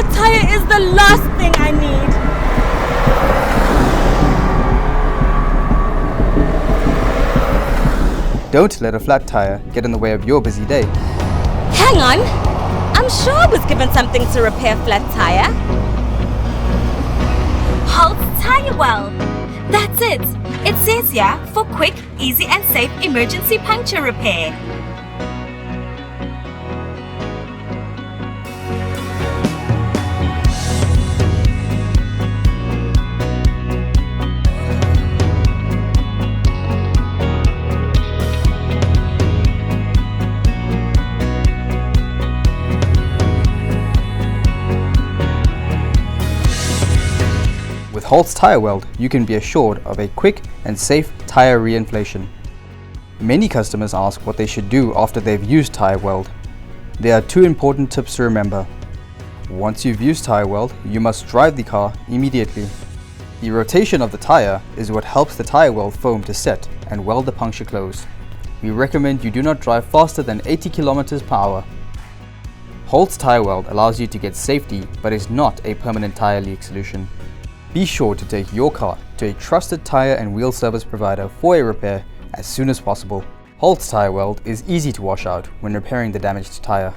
flat tire is the last thing I need. Don't let a flat tire get in the way of your busy day. Hang on. I'm sure I was given something to repair a flat tire. Holts Tyreweld. That's it. It says here for quick, easy and safe emergency puncture repair. With Holts Tyreweld, you can be assured of a quick and safe tire reinflation. Many customers ask what they should do after they've used Tyreweld. There are two important tips to remember. Once you've used Tyreweld, you must drive the car immediately. The rotation of the tire is what helps the Tyreweld foam to set and weld the puncture close. We recommend you do not drive faster than 80 km per hour. Holts Tyreweld allows you to get safety but is not a permanent tire leak solution. Be sure to take your car to a trusted tire and wheel service provider for a repair as soon as possible. Holts Tyreweld is easy to wash out when repairing the damaged tire.